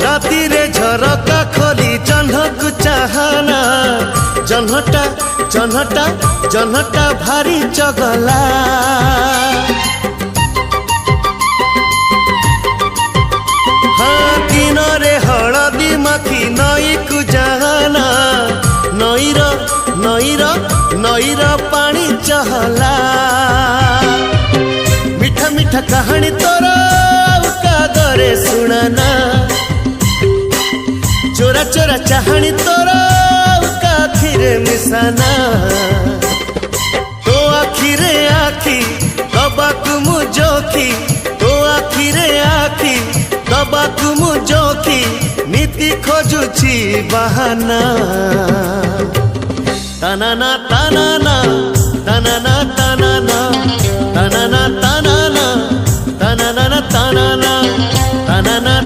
राती रे झरका खोली जह्नक चाहना जह्नटा जह्नटा जह्नटा भारी चगला। हाँ किनरे हलदी माखी नई को जाना नईर नईर नईर पानी चहला। मीठा मीठा कहानी तोर कागरे सुनाना चोरा चोरा चाहनी तोर आखिरे मिसाना। तो आखिरे आखी दबाकु मु जोखी तो आखिरे आखी दबाकु मु जोखी नीति खोजुची बहाना। तानाना तानाना तानाना तानाना तानाना।